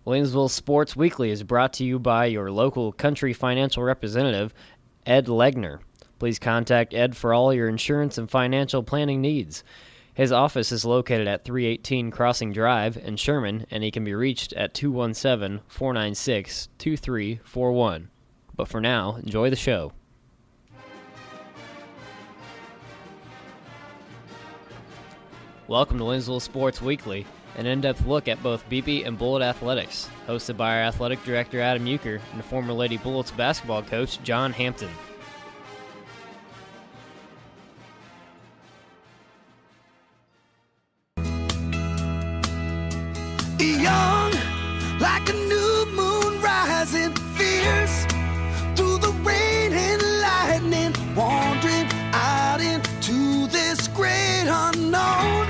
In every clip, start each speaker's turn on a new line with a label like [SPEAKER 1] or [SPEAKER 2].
[SPEAKER 1] Williamsville Sports Weekly is brought to you by your local country financial representative, Ed Legner. Please contact Ed for all your insurance and financial planning needs. His office is located at 318 Crossing Drive in Sherman, and he can be reached at 217-496-2341. But for now, enjoy the show. Welcome to Williamsville Sports Weekly, an in-depth look at both BB and Bullet athletics, hosted by our athletic director Adam Euchre and former Lady Bullets basketball coach John Hampton.
[SPEAKER 2] Young, like a new moon rising, fierce through the rain and lightning, wandering out into this great unknown.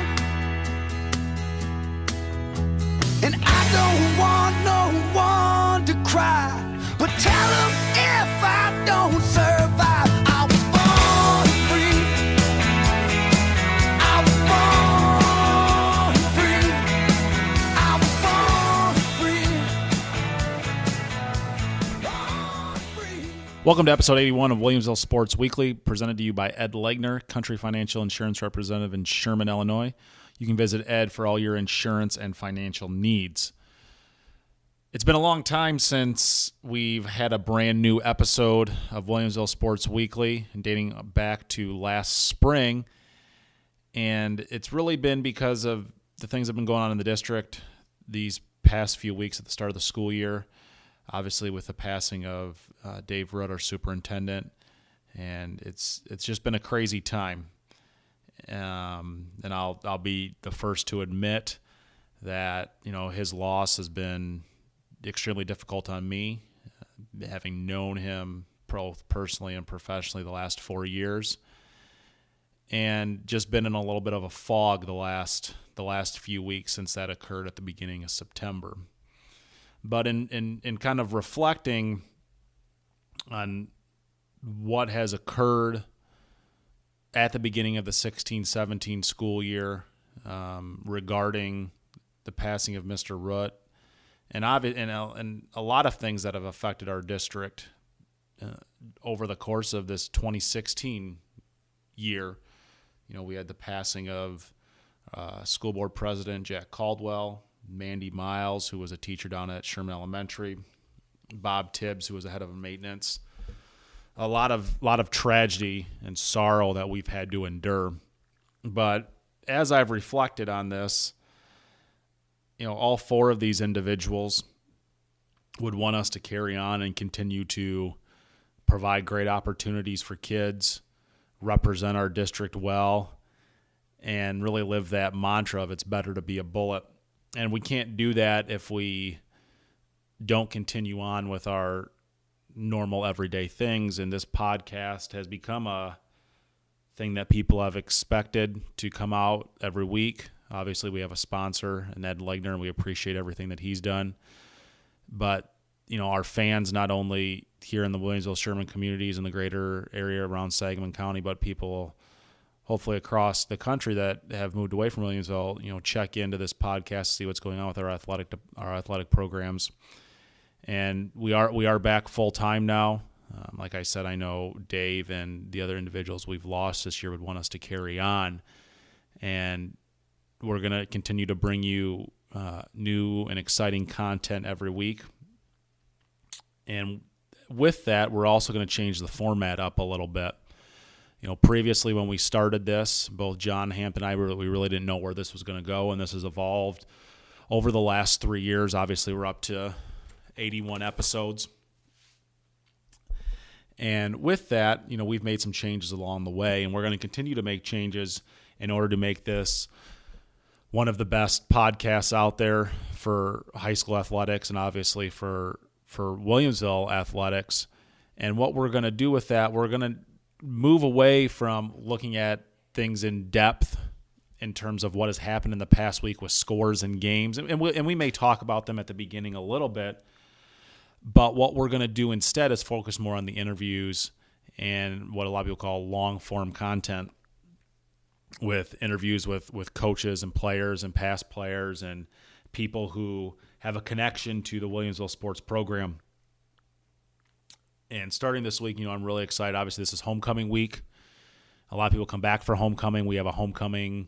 [SPEAKER 2] And I don't want no one to cry, but tell them if I don't survive, I was born free. I was born free. I was born free. Born free.
[SPEAKER 3] Welcome to episode 81 of Williamsville Sports Weekly, presented to you by Ed Legner, Country Financial Insurance Representative in Sherman, Illinois. You can visit Ed for all your insurance and financial needs. It's been a long time since we've had a brand new episode of Williamsville Sports Weekly, dating back to last spring. And it's really been because of the things that have been going on in the district these past few weeks at the start of the school year. Obviously with the passing of Dave Root, our superintendent. And it's just been a crazy time. And I'll be the first to admit that, his loss has been extremely difficult on me, having known him both personally and professionally the last 4 years, and just been in a little bit of a fog the last few weeks since that occurred at the beginning of September. But in kind of reflecting on what has occurred at the beginning of the 16-17 school year regarding the passing of Mr. Root, and a lot of things that have affected our district over the course of this 2016 year. We had the passing of school board president Jack Caldwell, Mandy Miles, who was a teacher down at Sherman Elementary, Bob Tibbs, who was the head of maintenance. A lot of tragedy and sorrow that we've had to endure. But as I've reflected on this, all four of these individuals would want us to carry on and continue to provide great opportunities for kids, represent our district well, and really live that mantra of it's better to be a bullet. And we can't do that if we don't continue on with our normal everyday things, and this podcast has become a thing that people have expected to come out every week. Obviously, we have a sponsor, Ed Legner, and we appreciate everything that he's done. But, our fans, not only here in the Williamsville, Sherman communities in the greater area around Sangamo County, but people hopefully across the country that have moved away from Williamsville, check into this podcast, see what's going on with our athletic programs. And we are back full time now. Like I said, I know Dave and the other individuals we've lost this year would want us to carry on, and we're going to continue to bring you new and exciting content every week. And with that, we're also going to change the format up a little bit. Previously when we started this, both John Hampton and I, we really didn't know where this was going to go, and this has evolved over the last 3 years. Obviously, we're up to 81 episodes. And with that, we've made some changes along the way, and we're going to continue to make changes in order to make this one of the best podcasts out there for high school athletics and obviously for Williamsville athletics. And what we're going to do with that, we're going to move away from looking at things in depth in terms of what has happened in the past week with scores and games. And we may talk about them at the beginning a little bit, but what we're going to do instead is focus more on the interviews and what a lot of people call long-form content, with interviews with coaches and players and past players and people who have a connection to the Williamsville sports program. And starting this week, I'm really excited. Obviously, this is homecoming week. A lot of people come back for homecoming. We have a homecoming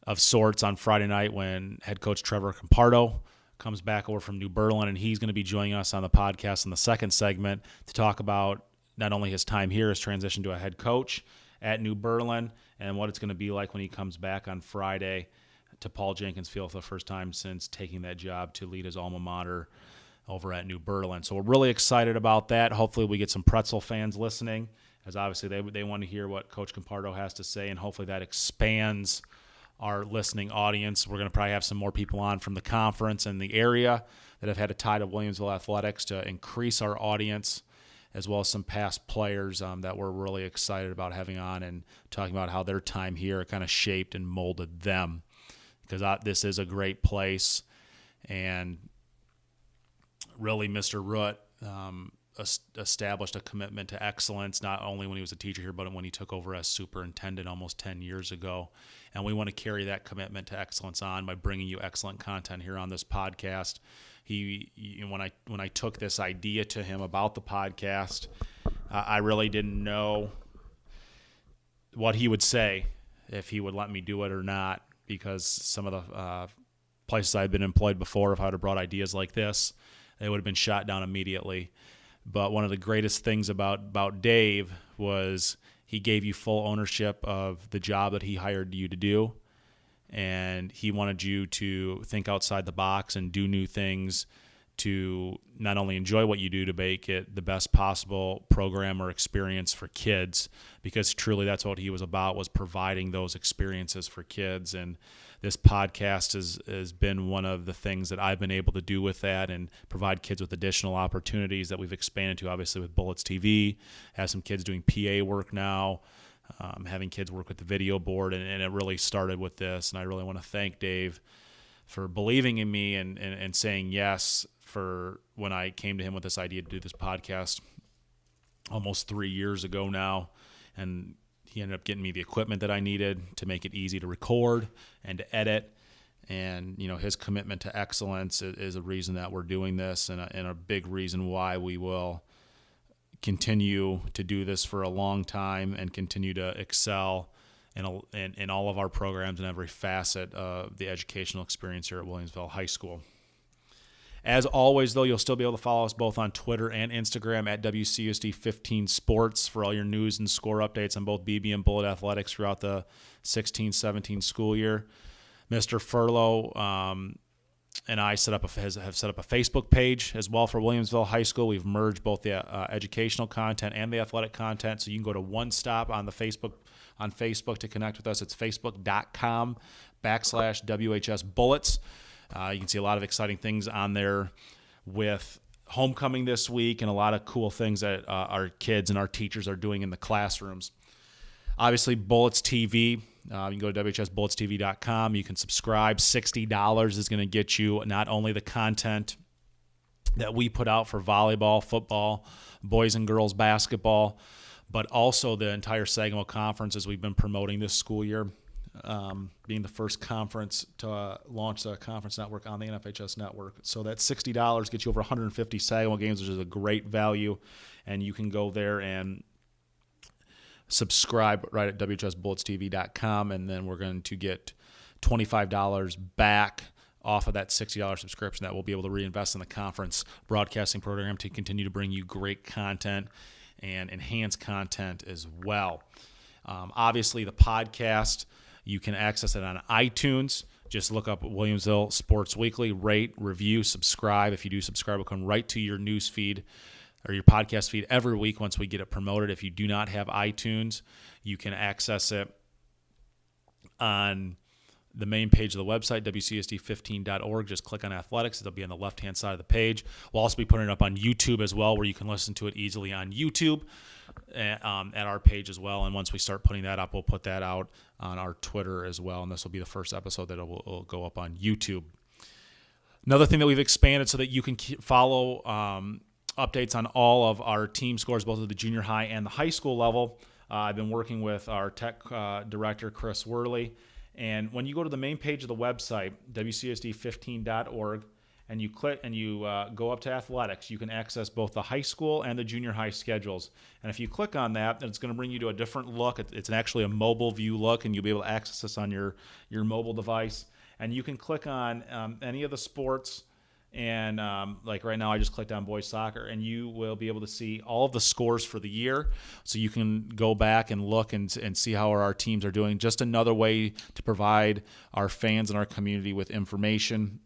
[SPEAKER 3] of sorts on Friday night when head coach Trevor Compardo comes back over from New Berlin, and he's going to be joining us on the podcast in the second segment to talk about not only his time here, his transition to a head coach at New Berlin, and what it's going to be like when he comes back on Friday to Paul Jenkins Field for the first time since taking that job to lead his alma mater over at New Berlin. So we're really excited about that. Hopefully we get some pretzel fans listening, as obviously they want to hear what Coach Compardo has to say, and hopefully that expands our listening audience. We're going to probably have some more people on from the conference and the area that have had a tie to Williamsville athletics to increase our audience, as well as some past players that we're really excited about having on and talking about how their time here kind of shaped and molded them, because this is a great place. And really, Mr. Root established a commitment to excellence, not only when he was a teacher here, but when he took over as superintendent almost 10 years ago. And we want to carry that commitment to excellence on by bringing you excellent content here on this podcast. When I took this idea to him about the podcast, I really didn't know what he would say, if he would let me do it or not, because some of the places I've been employed before, if I would have brought ideas like this, they would have been shot down immediately. But one of the greatest things about Dave was he gave you full ownership of the job that he hired you to do, and he wanted you to think outside the box and do new things to not only enjoy what you do, to make it the best possible program or experience for kids, because truly that's what he was about, was providing those experiences for kids. And this podcast has been one of the things that I've been able to do with that and provide kids with additional opportunities that we've expanded to, obviously, with Bullets TV, have some kids doing PA work now, having kids work with the video board, and it really started with this. And I really want to thank Dave for believing in me and saying yes for when I came to him with this idea to do this podcast almost 3 years ago now. And he ended up getting me the equipment that I needed to make it easy to record and to edit. And, his commitment to excellence is a reason that we're doing this, and a big reason why we will continue to do this for a long time and continue to excel in all of our programs and every facet of the educational experience here at Williamsville High School. As always, though, you'll still be able to follow us both on Twitter and Instagram at WCSD15 Sports for all your news and score updates on both BB and Bullet athletics throughout the 16-17 school year. Mr. Furlow and I have set up a Facebook page as well for Williamsville High School. We've merged both the educational content and the athletic content, so you can go to one stop on Facebook to connect with us. It's facebook.com/WHS Bullets. You can see a lot of exciting things on there with homecoming this week and a lot of cool things that our kids and our teachers are doing in the classrooms. Obviously, Bullets TV. You can go to WHSBulletsTV.com. You can subscribe. $60 is going to get you not only the content that we put out for volleyball, football, boys and girls basketball, but also the entire Sangamo Conference as we've been promoting this school year. Being the first conference to launch the conference network on the NFHS network. So that $60 gets you over 150 Sangamo games, which is a great value. And you can go there and subscribe right at WHSBulletsTV.com, and then we're going to get $25 back off of that $60 subscription that we'll be able to reinvest in the conference broadcasting program to continue to bring you great content and enhanced content as well. Obviously, the podcast, you can access it on iTunes. Just look up Williamsville Sports Weekly, rate, review, subscribe. If you do subscribe, it'll come right to your news feed or your podcast feed every week once we get it promoted. If you do not have iTunes, you can access it on the main page of the website, WCSD15.org. Just click on athletics. It'll be on the left-hand side of the page. We'll also be putting it up on YouTube as well, where you can listen to it easily on YouTube at our page as well. And once we start putting that up, we'll put that out on our Twitter as well. And this will be the first episode that will go up on YouTube. Another thing that we've expanded so that you can follow updates on all of our team scores, both at the junior high and the high school level. I've been working with our tech director, Chris Worley. And when you go to the main page of the website, WCSD15.org, and you click and you go up to athletics, you can access both the high school and the junior high schedules. And if you click on that, then it's going to bring you to a different look. It's actually a mobile view look, and you'll be able to access this on your mobile device. And you can click on any of the sports. And like right now, I just clicked on boys soccer, and you will be able to see all of the scores for the year. So you can go back and look and see how our teams are doing. Just another way to provide our fans and our community with information,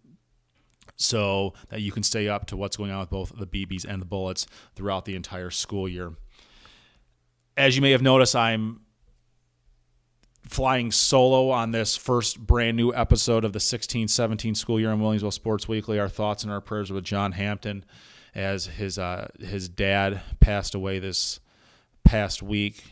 [SPEAKER 3] so that you can stay up to what's going on with both the BBs and the Bullets throughout the entire school year. As you may have noticed, I'm flying solo on this first brand new episode of the 16-17 school year on Williamsville Sports Weekly. Our thoughts and our prayers are with John Hampton, as his dad passed away this past week.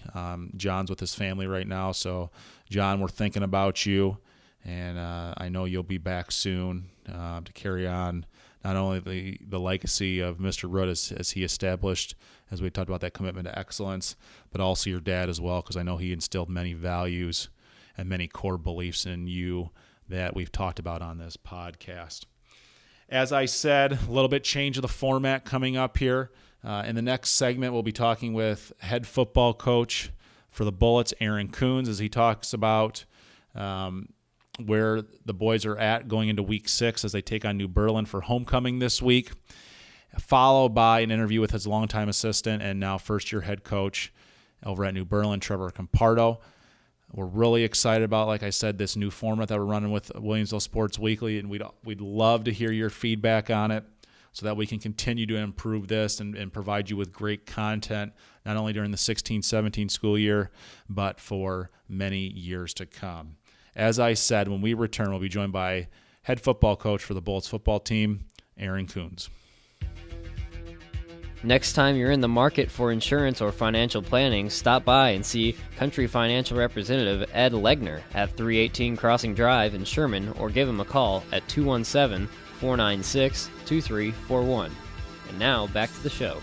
[SPEAKER 3] John's with his family right now, so John, we're thinking about you. And I know you'll be back soon to carry on not only the legacy of Mr. Root as he established, as we talked about that commitment to excellence, but also your dad as well, because I know he instilled many values and many core beliefs in you that we've talked about on this podcast. As I said, a little bit change of the format coming up here. In the next segment, we'll be talking with head football coach for the Bullets, Aaron Kunz, as he talks about where the boys are at going into week 6 as they take on New Berlin for homecoming this week, followed by an interview with his longtime assistant and now first-year head coach over at New Berlin, Trevor Compardo. We're really excited about, like I said, this new format that we're running with Williamsville Sports Weekly, and we'd love to hear your feedback on it so that we can continue to improve this and provide you with great content, not only during the 16-17 school year, but for many years to come. As I said, when we return, we'll be joined by head football coach for the Bullets football team, Aaron Kunz.
[SPEAKER 1] Next time you're in the market for insurance or financial planning, stop by and see Country Financial Representative Ed Legner at 318 Crossing Drive in Sherman, or give him a call at 217-496-2341. And now, back to the show.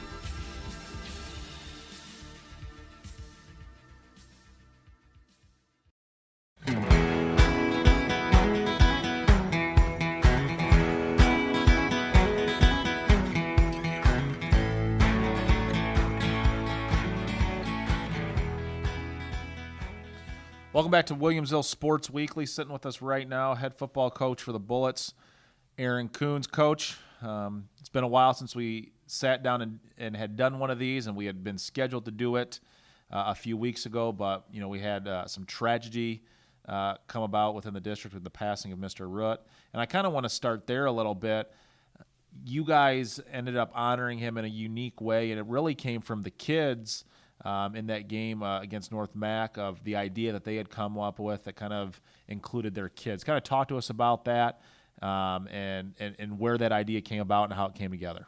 [SPEAKER 3] Welcome back to Williamsville Sports Weekly. Sitting with us right now, head football coach for the Bullets, Aaron Kunz. Coach, it's been a while since we sat down and had done one of these, and we had been scheduled to do it a few weeks ago, but we had some tragedy come about within the district with the passing of Mr. Root, and I kind of want to start there a little bit. You guys ended up honoring him in a unique way, and it really came from the kids in that game against North Mac, of the idea that they had come up with that kind of included their kids. Kind of talk to us about that and where that idea came about and how it came together.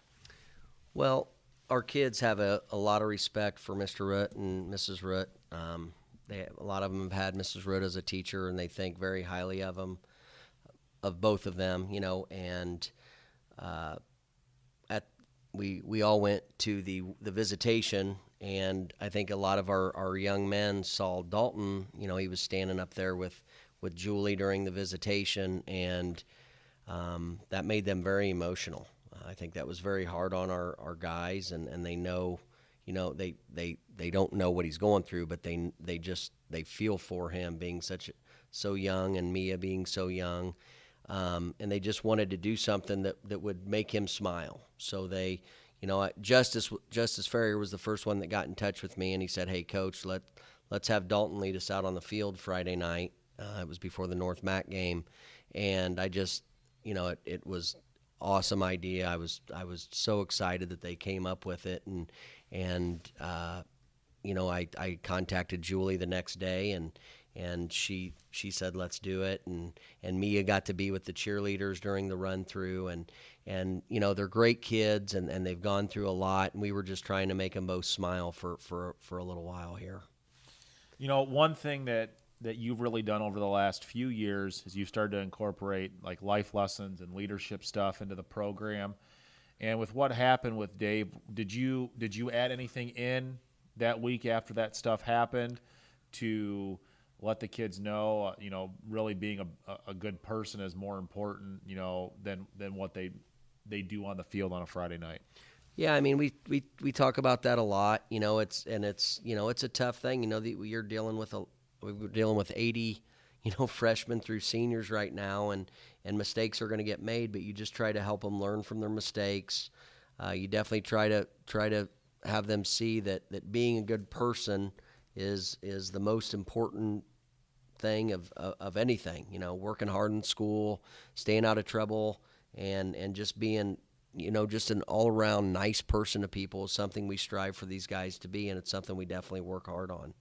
[SPEAKER 4] Well, our kids have a lot of respect for Mr. Root and Mrs. Root. A lot of them have had Mrs. Root as a teacher, and they think very highly of them, of both of them, and we all went to the visitation. And I think a lot of our young men saw Dalton, he was standing up there with Julie during the visitation, and that made them very emotional. I think that was very hard on our guys, and they know, they don't know what he's going through, but they feel for him being so young, and Mia being so young, and they just wanted to do something that would make him smile. So they, Justice Ferrier was the first one that got in touch with me, and he said, "Hey, Coach, let's have Dalton lead us out on the field Friday night." It was before the North Mac game, and I just, it was awesome idea. I was so excited that they came up with it, and I contacted Julie the next day, and she said, "Let's do it." And Mia got to be with the cheerleaders during the run through, and they're great kids, and they've gone through a lot, and we were just trying to make them both smile for a little while here.
[SPEAKER 3] One thing that you've really done over the last few years is you've started to incorporate like life lessons and leadership stuff into the program. And with what happened with Dave, did you add anything in that week after that stuff happened to let the kids know, really being a good person is more important, than what they they do on the field on a Friday night.
[SPEAKER 4] Yeah, I mean, we talk about that a lot. It's a tough thing. We're dealing with 80 freshmen through seniors right now, and mistakes are going to get made. But you just try to help them learn from their mistakes. You definitely try to have them see that being a good person is the most important thing of anything. Working hard in school, staying out of trouble, and just being just an all-around nice person to people is something we strive for these guys to be, and it's something we definitely work hard on.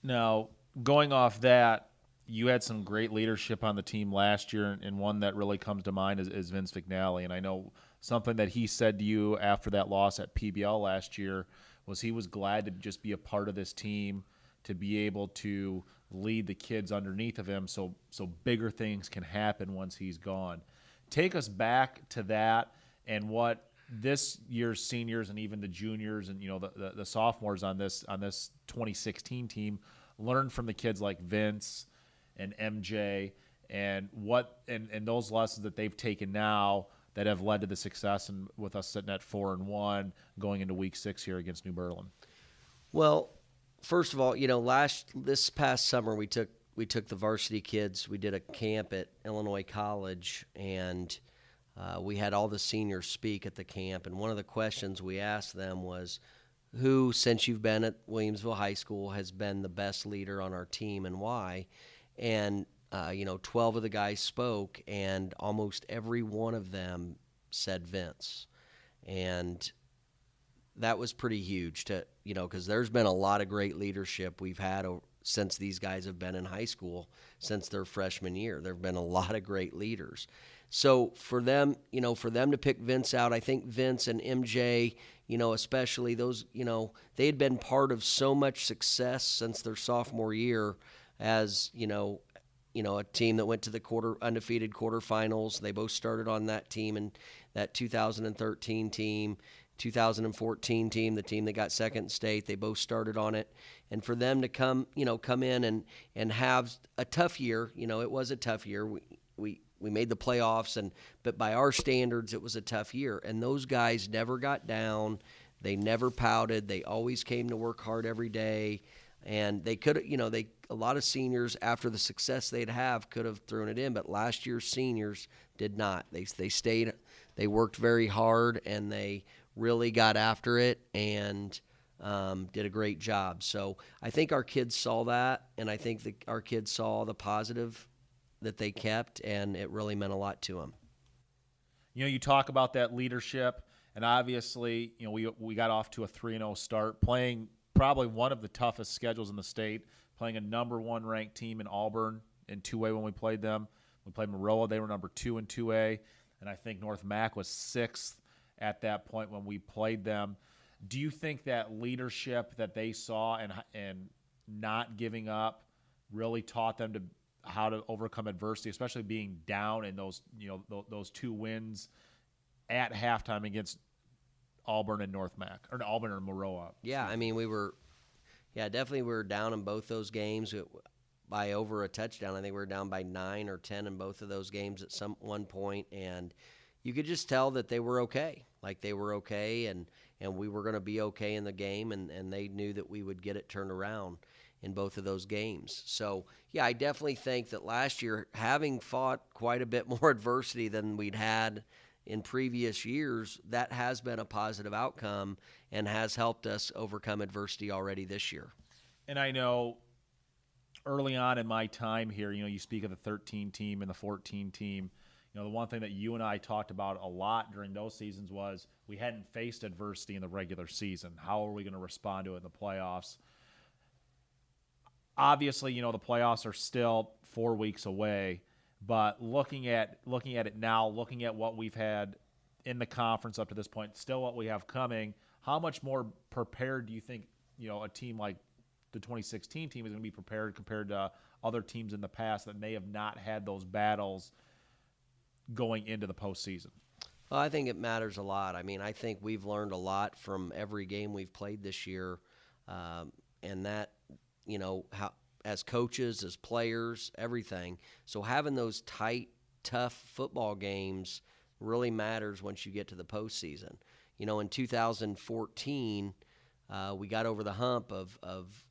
[SPEAKER 3] Now, going off that, you had some great leadership on the team last year, and one that really comes to mind is Vince McNally. And I know something that he said to you after that loss at PBL last year was he was glad to just be a part of this team, to be able to lead the kids underneath of him so bigger things can happen once he's gone. Take us back to that and what this year's seniors and even the juniors and the sophomores on this 2016 team learned from the kids like Vince and MJ and those lessons that they've taken now that have led to the success and with us sitting at 4-1 going into week 6 here against New Berlin.
[SPEAKER 4] Well, first of all, this past summer we took the varsity kids. We did a camp at Illinois College, and we had all the seniors speak at the camp. And one of the questions we asked them was, who, since you've been at Williamsville High School, has been the best leader on our team and why? And 12 of the guys spoke, and almost every one of them said Vince. And that was pretty huge because there's been a lot of great leadership we've had since these guys have been in high school, since their freshman year. There have been a lot of great leaders. So for them to pick Vince out, I think Vince and MJ, especially those, they had been part of so much success since their sophomore year as, a team that went to the undefeated quarterfinals. They both started on that team, and that 2013 team, 2014 team, the team that got second in state, they both started on it. And for them to come in and have a tough year, it was a tough year. We made the playoffs, but by our standards, it was a tough year. And those guys never got down. They never pouted. They always came to work hard every day. And they could, a lot of seniors after the success they'd have could have thrown it in, but last year's seniors did not. They stayed, they worked very hard, and they really got after it and did a great job. So I think our kids saw that, and I think our kids saw the positive that they kept, and it really meant a lot to them.
[SPEAKER 3] You talk about that leadership, and obviously, we got off to a 3-0 start, playing probably one of the toughest schedules in the state, playing a number 1 ranked team in Auburn in 2A when we played them. We played Maroa. They were number 2 in 2A, and I think North Mac was 6th at that point when we played them. Do you think that leadership that they saw and not giving up really taught them how to overcome adversity, especially being down in those those 2 wins at halftime against Auburn and North Mac, or Auburn or Maroa?
[SPEAKER 4] Yeah, I mean we were down in both those games by over a touchdown. I think we were down by 9 or 10 in both of those games at one point, and you could just tell that they were okay. Like they were okay, and we were going to be okay in the game, and they knew that we would get it turned around in both of those games. So, yeah, I definitely think that last year, having fought quite a bit more adversity than we'd had in previous years, that has been a positive outcome and has helped us overcome adversity already this year.
[SPEAKER 3] And I know early on in my time here, you speak of the 13 team and the 14 team. The one thing that you and I talked about a lot during those seasons was we hadn't faced adversity in the regular season. How are we going to respond to it in the playoffs? Obviously, the playoffs are still 4 weeks away, but looking at it now, looking at what we've had in the conference up to this point, still what we have coming, how much more prepared do you think, a team like the 2016 team is going to be prepared compared to other teams in the past that may have not had those battles going into the postseason?
[SPEAKER 4] Well, I think it matters a lot. I mean, I think we've learned a lot from every game we've played this year, and that, how as coaches, as players, everything. So having those tight, tough football games really matters once you get to the postseason. You know, in 2014, we got over the hump of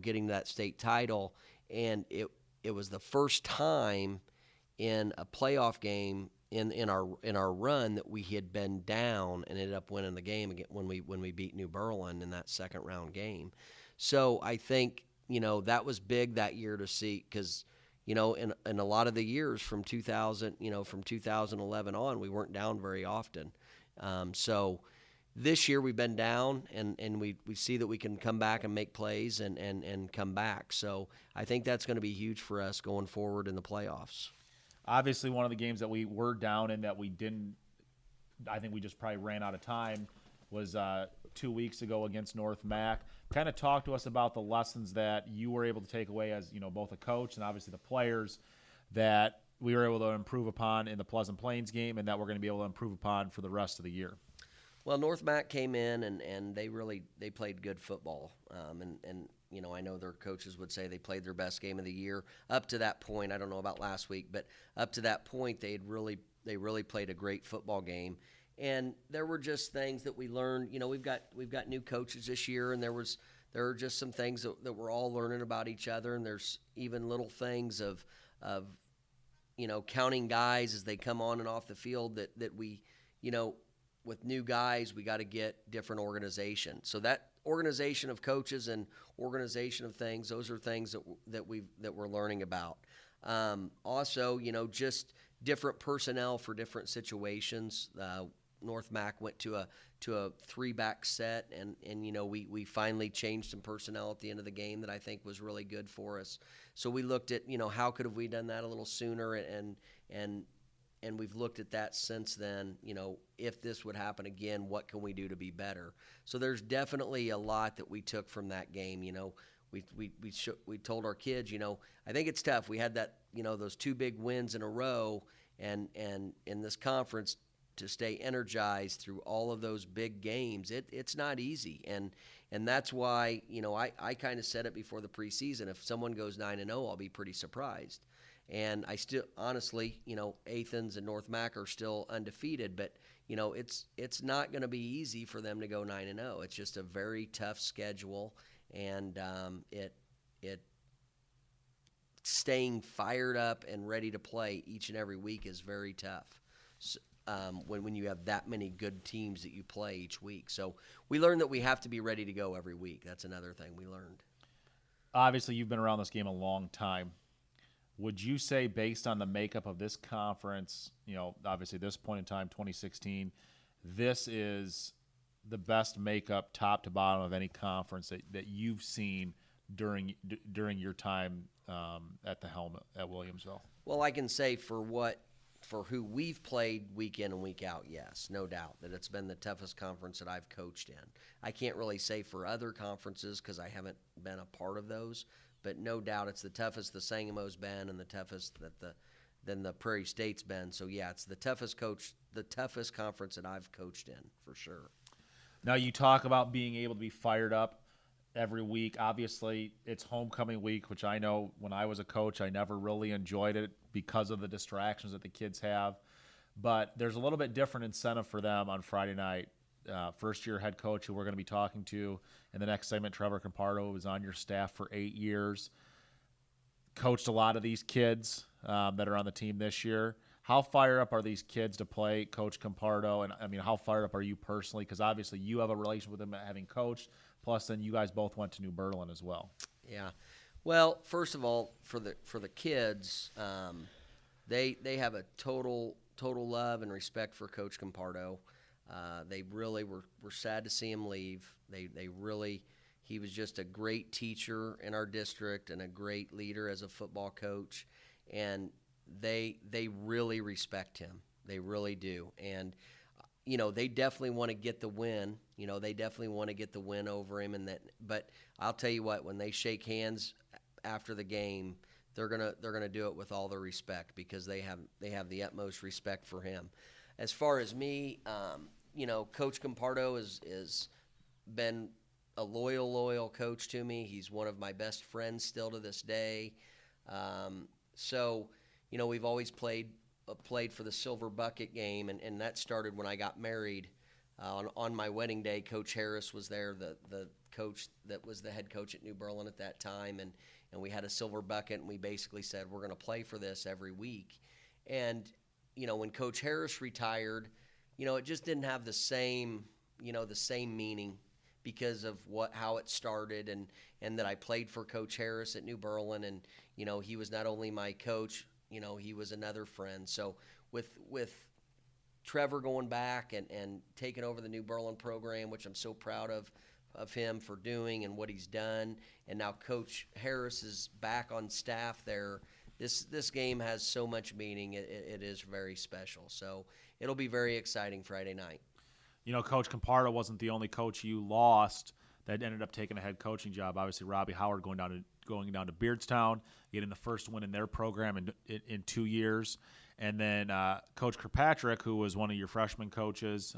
[SPEAKER 4] getting that state title, and it was the first time in a playoff game in our run that we had been down and ended up winning the game again when we beat New Berlin in that second round game. So I think that was big that year to see, because in a lot of the years from 2011 on, we weren't down very often. So this year we've been down, and we see that we can come back and make plays and come back. So I think that's going to be huge for us going forward in the playoffs.
[SPEAKER 5] Obviously, one of the games that we were down in that we didn't, I think we just probably ran out of time, was 2 weeks ago against North Mac. Kind of talk to us about the lessons that you were able to take away as, both a coach and obviously the players, that we were able to improve upon in the Pleasant Plains game and that we're going to be able to improve upon for the rest of the year.
[SPEAKER 4] Well, North Mac came in and they played good football. I know their coaches would say they played their best game of the year. Up to that point, I don't know about last week, but up to that point, they really played a great football game. And there were just things that we learned. We've got new coaches this year, and there are just some things that we're all learning about each other. And there's even little things of counting guys as they come on and off the field that we, with new guys, we got to get different organization. So that organization of coaches and organization of things, those are things that we're learning about. Also, just different personnel for different situations. North Mac went to a 3-back set, and we finally changed some personnel at the end of the game that I think was really good for us. So we looked at how could have we done that a little sooner, and we've looked at that since then. If this would happen again, what can we do to be better? So there's definitely a lot that we took from that game. We told our kids, I think it's tough. We had that, those 2 big wins in a row, and in this conference, to stay energized through all of those big games, it's not easy. And that's why, I kind of said it before the preseason. If someone goes 9-0, I'll be pretty surprised. And I still, honestly, Athens and North Mac are still undefeated, but it's not going to be easy for them to go 9-0. It's just a very tough schedule, and it staying fired up and ready to play each and every week is very tough. So, when you have that many good teams that you play each week. So we learned that we have to be ready to go every week. That's another thing we learned.
[SPEAKER 5] Obviously, you've been around this game a long time. Would you say, based on the makeup of this conference, obviously this point in time, 2016, this is the best makeup top to bottom of any conference that you've seen during your time at the helm at Williamsville?
[SPEAKER 4] Well, I can say for who we've played week in and week out, yes, no doubt that it's been the toughest conference that I've coached in. I can't really say for other conferences because I haven't been a part of those, but no doubt it's the toughest the Sangamo's been and the toughest than the Prairie State's been. So yeah, it's the toughest conference that I've coached in for sure.
[SPEAKER 5] Now you talk about being able to be fired up every week. Obviously, it's homecoming week, which I know when I was a coach, I never really enjoyed it because of the distractions that the kids have. But there's a little bit different incentive for them on Friday night. First-year head coach who we're going to be talking to in the next segment, Trevor Compardo, was on your staff for 8 years, coached a lot of these kids that are on the team this year. How fired up are these kids to play Coach Compardo? And, I mean, how fired up are you personally? Because obviously you have a relationship with him having coached, plus then you guys both went to New Berlin as well.
[SPEAKER 4] Yeah. Well, first of all, for the kids, they have a total love and respect for Coach Compardo. They really were sad to see him leave. He was just a great teacher in our district and a great leader as a football coach, and they really respect him. They really do. And they definitely want to get the win. They definitely want to get the win over him, but I'll tell you what, when they shake hands after the game, they're gonna do it with all the respect because they have the utmost respect for him. As far as me, Coach Compardo is been a loyal coach to me. He's one of my best friends still to this day. So we've always played played for the Silver Bucket game, and that started when I got married. On my wedding day, Coach Harris was there, the coach that was the head coach at New Berlin at that time, and we had a Silver Bucket, and we basically said we're going to play for this every week. And when Coach Harris retired, it just didn't have the same meaning because of how it started, and that I played for Coach Harris at New Berlin, and he was not only my coach, he was another friend. So with Trevor going back and taking over the New Berlin program, which I'm so proud of him for doing and what he's done, and now Coach Harris is back on staff there. This game has so much meaning. It is very special. So it'll be very exciting Friday night.
[SPEAKER 5] Coach Compardo wasn't the only coach you lost that ended up taking a head coaching job. Obviously, Robbie Howard going down to Beardstown, getting the first win in their program in 2 years. And then Coach Kirkpatrick, who was one of your freshman coaches,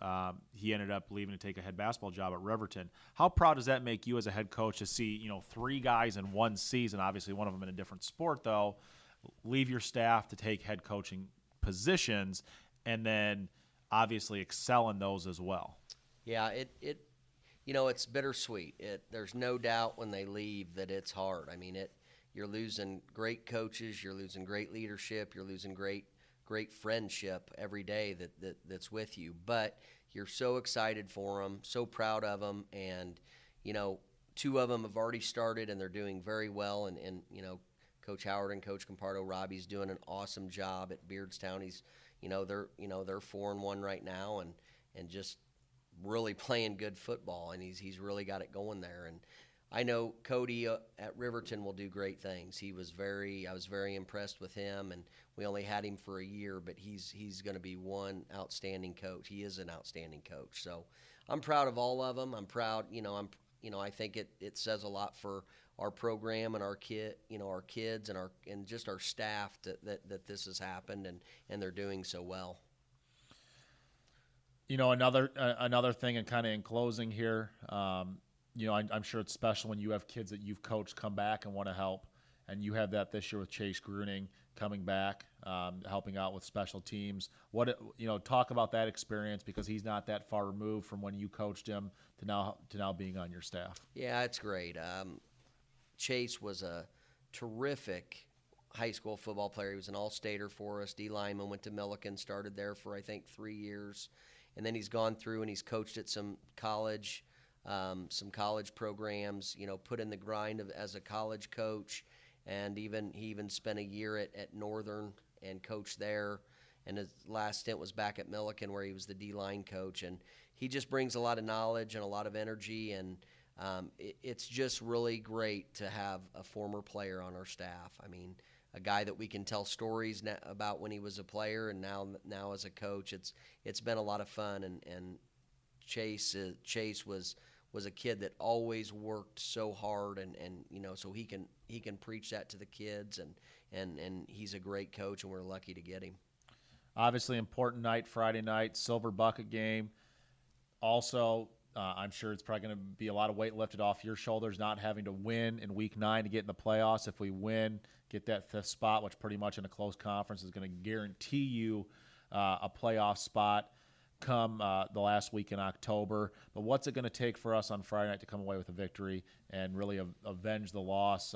[SPEAKER 5] he ended up leaving to take a head basketball job at Riverton. How proud does that make you as a head coach to see, 3 guys in one season, obviously one of them in a different sport though, leave your staff to take head coaching positions and then obviously excel in those as well?
[SPEAKER 4] Yeah, it's bittersweet. There's no doubt when they leave that it's hard. I mean, you're losing great coaches, you're losing great leadership, you're losing great friendship every day that's with you. But you're so excited for them, so proud of them, and 2 of them have already started and they're doing very well. And Coach Howard and Coach Compardo, Robbie's doing an awesome job at Beardstown. He's they're 4-1 right now and just really playing good football, and he's really got it going there. And I know Cody at Riverton will do great things. I was very impressed with him, and we only had him for a year, but he's going to be one outstanding coach. He is an outstanding coach. So I'm proud of all of them. I'm proud, I think it says a lot for our program and our kids and just our staff that this has happened and they're doing so well.
[SPEAKER 5] Another thing, and kind of in closing here, I'm sure it's special when you have kids that you've coached come back and want to help, and you have that this year with Chase Gruning coming back, helping out with special teams. Talk about that experience, because he's not that far removed from when you coached him to now being on your staff.
[SPEAKER 4] Yeah, it's great. Chase was a terrific high school football player. He was an all-stater for us. D lineman, went to Milliken, started there for I think 3 years, and then he's gone through and he's coached at some college programs. Put in the grind as a college coach, and he even spent a year at Northern and coached there. And his last stint was back at Milliken, where he was the D-line coach. And he just brings a lot of knowledge and a lot of energy, and it's just really great to have a former player on our staff. I mean, a guy that we can tell stories about when he was a player and now as a coach. It's been a lot of fun, and Chase was a kid that always worked so hard, and so he can preach that to the kids, and he's a great coach, and we're lucky to get him.
[SPEAKER 5] Obviously, important night, Friday night, Silver Bucket game. Also, I'm sure it's probably going to be a lot of weight lifted off your shoulders, not having to win in Week 9 to get in the playoffs. If we win, get that 5th spot, which pretty much in a close conference is going to guarantee you a playoff spot come the last week in October. But what's it going to take for us on Friday night to come away with a victory and really avenge the loss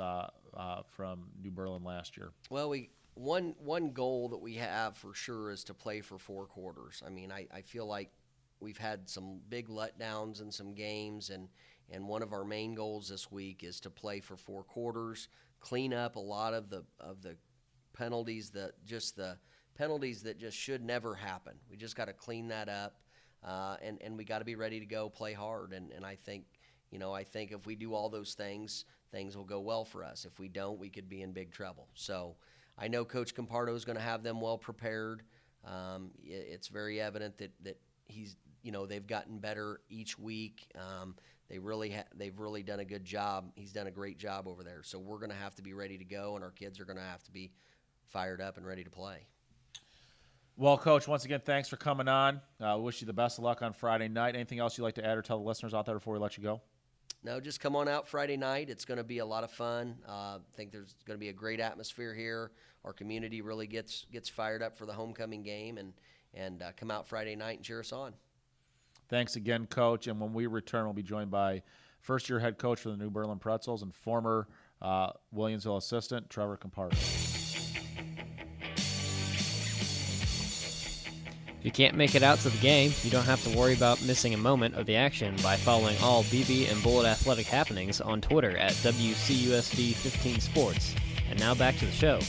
[SPEAKER 5] from New Berlin last year?
[SPEAKER 4] Well, one goal that we have for sure is to play for 4 quarters. I mean, I feel like we've had some big letdowns in some games, and one of our main goals this week is to play for 4 quarters, clean up a lot of the penalties, the penalties that just should never happen. We just got to clean that up, and we got to be ready to go play hard. And I think if we do all those things will go well for us. If we don't, we could be in big trouble. So I know Coach Compardo is going to have them well prepared. It's very evident that he's they've gotten better each week. They've really done a good job. He's done a great job over there. So we're going to have to be ready to go, and our kids are going to have to be fired up and ready to play.
[SPEAKER 5] Well, Coach, once again, thanks for coming on. I wish you the best of luck on Friday night. Anything else you'd like to add or tell the listeners out there before we let you go?
[SPEAKER 4] No, just come on out Friday night. It's going to be a lot of fun. I think there's going to be a great atmosphere here. Our community really gets fired up for the homecoming game, and come out Friday night and cheer us on.
[SPEAKER 5] Thanks again, Coach. And when we return, we'll be joined by first-year head coach for the New Berlin Pretzels and former Williamsville assistant, Trevor Compardo.
[SPEAKER 1] If you can't make it out to the game, you don't have to worry about missing a moment of the action by following all BB and Bullet athletic happenings on Twitter at WCUSD15Sports. And now back to the show.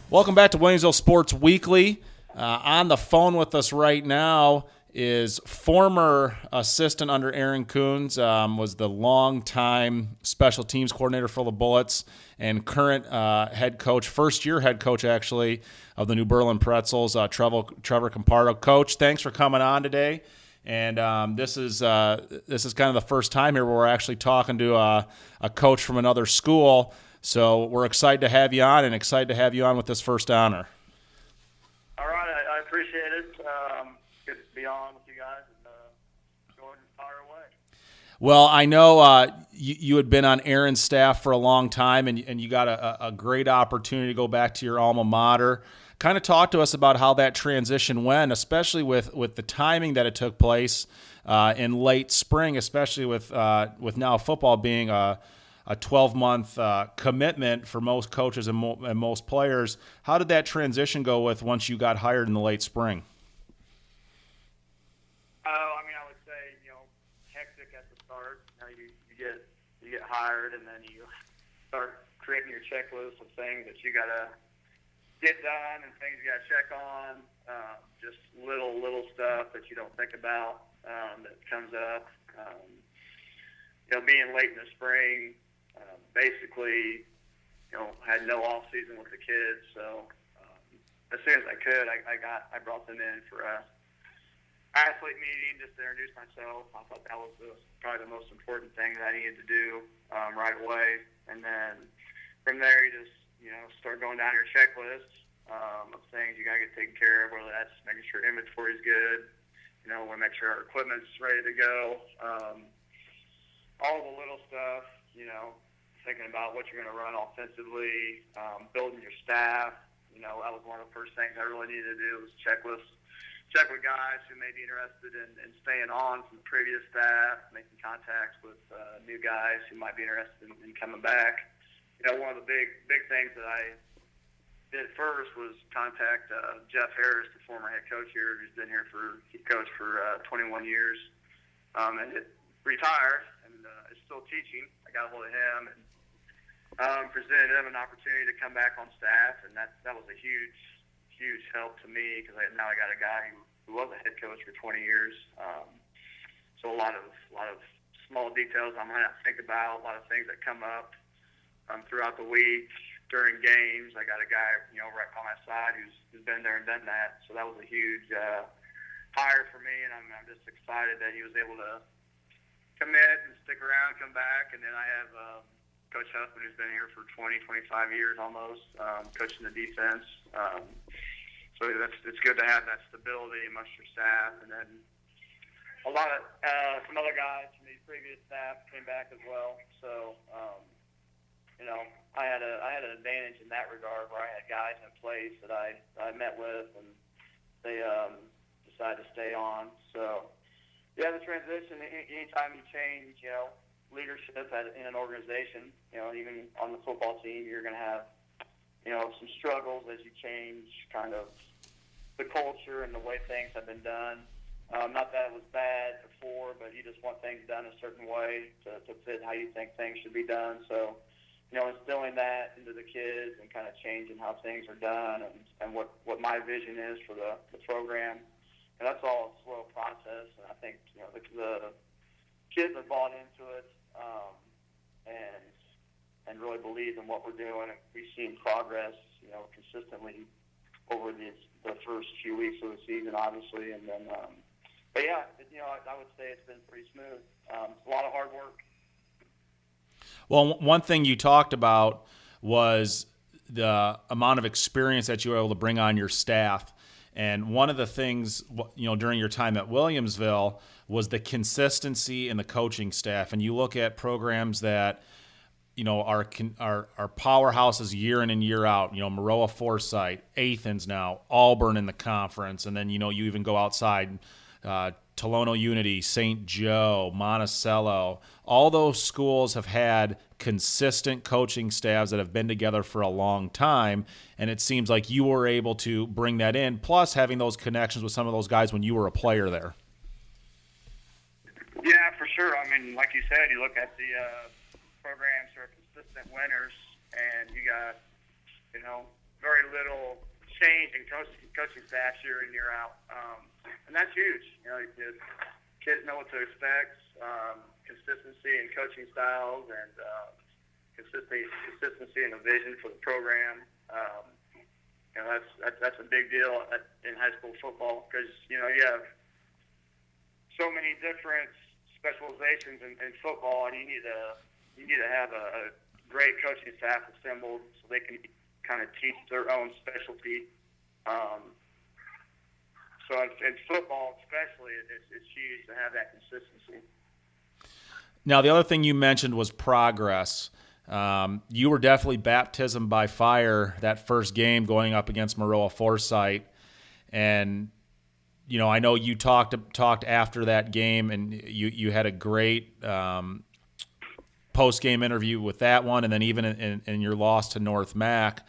[SPEAKER 5] Welcome back to Williamsville Sports Weekly. On the phone with us right now is former assistant under Aaron Kunz, was the longtime special teams coordinator for the Bullets, and current head coach, first-year head coach actually, of the New Berlin Pretzels, Trevor Compardo. Coach, thanks for coming on today. And this is kind of the first time here where we're actually talking to a coach from another school. So we're excited to have you on, and excited to have you on with this first honor.
[SPEAKER 6] All right, I appreciate it. Good to be on with you guys, and go ahead and fire away.
[SPEAKER 5] Well, I know you had been on Aaron's staff for a long time, and you got a great opportunity to go back to your alma mater. Kind of talk to us about how that transition went, especially with the timing that it took place in late spring, especially with now football being a 12-month commitment for most coaches and most players. How did that transition go with once you got hired in the late spring?
[SPEAKER 6] I mean, I would say, hectic at the start. You get hired, and then you start creating your checklist of things that you got to get done and things you got to check on. Just little stuff that you don't think about that comes up. Being late in the spring, basically, had no off season with the kids. So as soon as I could, I brought them in for a athlete meeting just to introduce myself. I thought that was probably the most important thing that I needed to do right away. And then from there, you just start going down your checklist of things you got to get taken care of. Whether that's making sure inventory is good, want to make sure our equipment's ready to go. All the little stuff, thinking about what you're going to run offensively, building your staff. That was one of the first things I really needed to do was check with guys who may be interested in staying on from the previous staff, making contacts with new guys who might be interested in coming back. One of the big things that I did first was contact Jeff Harris, the former head coach here, who's been here he coached for 21 years, and retired and is still teaching. I got a hold of him and presented him an opportunity to come back on staff, and that was a huge help to me because now I got a guy who was a head coach for 20 years. So a lot of small details I might not think about, a lot of things that come up throughout the week during games. I got a guy right by my side who's been there and done that. So that was a huge hire for me, and I'm just excited that he was able to commit and stick around, come back, and then I have Coach Huffman, who's been here for 20, 25 years almost, coaching the defense. So it's good to have that stability amongst your staff. And then a lot of some other guys from the previous staff came back as well. So, I had an advantage in that regard where I had guys in place that I met with, and they decided to stay on. So, yeah, the transition, anytime you change, leadership in an organization, even on the football team, you're going to have, some struggles as you change kind of the culture and the way things have been done. Not that it was bad before, but you just want things done a certain way to fit how you think things should be done. So, instilling that into the kids and kind of changing how things are done and what my vision is for the program. And that's all a slow process, and I think, the kids have bought into it and really believe in what we're doing, and we've seen progress, consistently over the first few weeks of the season, obviously, and then. But yeah, I would say it's been pretty smooth. It's a lot of hard work.
[SPEAKER 3] Well, one thing you talked about was the amount of experience that you were able to bring on your staff. And one of the things, during your time at Williamsville was the consistency in the coaching staff. And you look at programs that, are powerhouses year in and year out, Maroa Forsyth, Athens now, Auburn in the conference. And then, you even go outside, Tolono Unity, St. Joe, Monticello, all those schools have had consistent coaching staffs that have been together for a long time, and it seems like you were able to bring that in, plus having those connections with some of those guys when you were a player there.
[SPEAKER 6] Yeah, for sure. I mean, like you said, you look at the programs that are consistent winners, and you got, very little change in coaching staffs year in, year out. And that's huge. The kids know what to expect, consistency in coaching styles, and consistency in the vision for the program. That's a big deal in high school football because you have so many different specializations in football, and you need to have a great coaching staff assembled so they can kind of teach their own specialty. So in football especially, it's huge to have that consistency.
[SPEAKER 3] Now, the other thing you mentioned was progress. You were definitely baptism by fire that first game going up against Maroa Forsyth. And, I know you talked after that game, and you had a great post-game interview with that one, and then even in your loss to North Mac.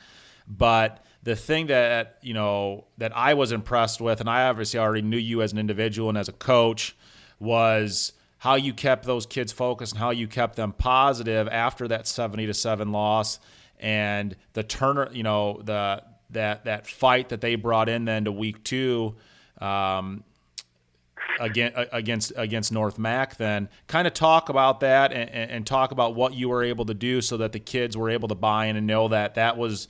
[SPEAKER 3] But the thing that that I was impressed with, and I obviously already knew you as an individual and as a coach, was how you kept those kids focused and how you kept them positive after that 70-7 loss, and the turner, that fight that they brought in then to week 2 against North Mac. Then kind of talk about that and talk about what you were able to do so that the kids were able to buy in and know that was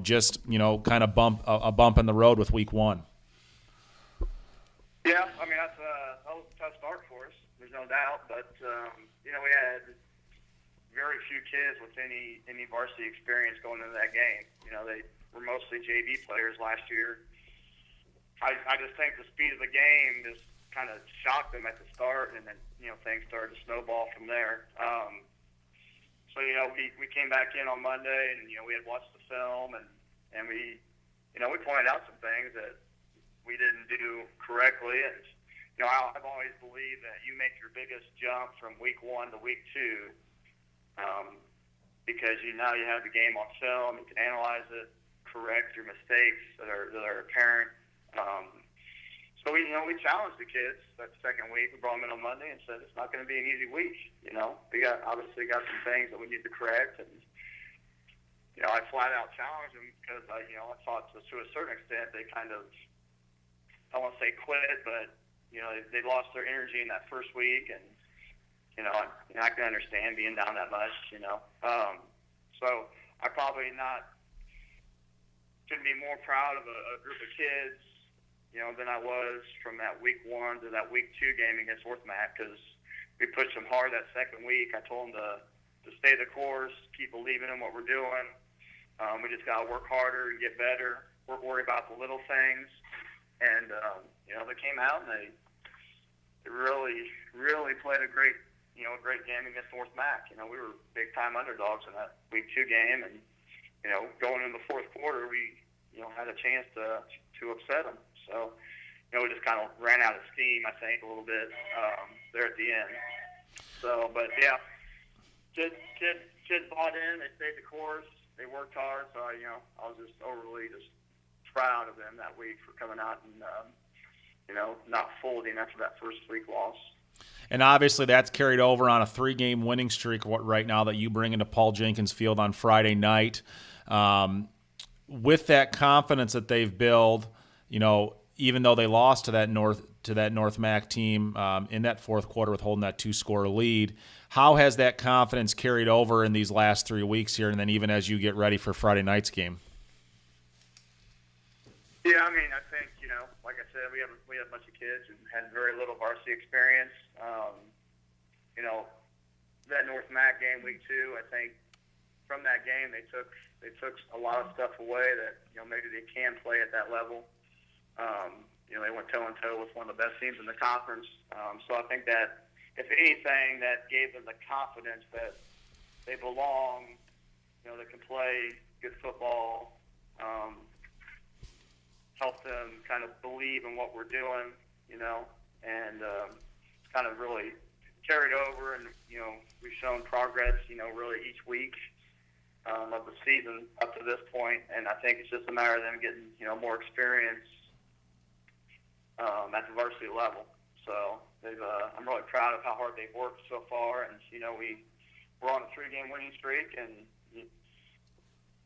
[SPEAKER 3] just kind of a bump in the road with week 1.
[SPEAKER 6] Yeah, I mean that was a tough start for us. There's no doubt, but we had very few kids with any varsity experience going into that game. They were mostly JV players last year. I just think the speed of the game just kind of shocked them at the start, and then things started to snowball from there. So we came back in on Monday, and we had watched the film, and we we pointed out some things that we didn't do correctly. And I've always believed that you make your biggest jump from week 1 to week 2 because now you have the game on film, you can analyze it, correct your mistakes that are apparent. So we challenged the kids that second week. We brought them in on Monday and said it's not going to be an easy week. We obviously got some things that we need to correct, and I flat out challenged them because I thought to a certain extent they kind of, I won't say quit, but they lost their energy in that first week, and I can understand being down that much. So I probably couldn't be more proud of a group of kids than I was from that week 1 to that week 2 game against North Mac, because we pushed them hard that second week. I told them to stay the course, keep believing in what we're doing. We just got to work harder and get better. Worry about the little things. And, they came out and they really, really played a great game against North Mac. We were big-time underdogs in that week 2 game. And, going into the fourth quarter, we, had a chance to upset them. So, we just kind of ran out of steam, I think, a little bit there at the end. So, but yeah, kids bought in. They stayed the course. They worked hard. So, I was just overly proud of them that week for coming out and, not folding after that first week loss.
[SPEAKER 3] And obviously that's carried over on a 3-game winning streak right now that you bring into Paul Jenkins Field on Friday night. With that confidence that they've built, even though they lost to that North Mac team in that fourth quarter with holding that 2-score lead, how has that confidence carried over in these last 3 weeks here, and then even as you get ready for Friday night's game?
[SPEAKER 6] Yeah, I mean, I think, like I said, we have a bunch of kids and had very little varsity experience. That North Mac game week 2, I think from that game they took a lot of stuff away that maybe they can play at that level. They went toe and toe with one of the best teams in the conference. So I think that if anything, that gave them the confidence that they belong. They can play good football. Help them kind of believe in what we're doing, and kind of really carried over. And, we've shown progress, really each week of the season up to this point. And I think it's just a matter of them getting, more experience at the varsity level. So I'm really proud of how hard they've worked so far. And, we're on a 3-game winning streak and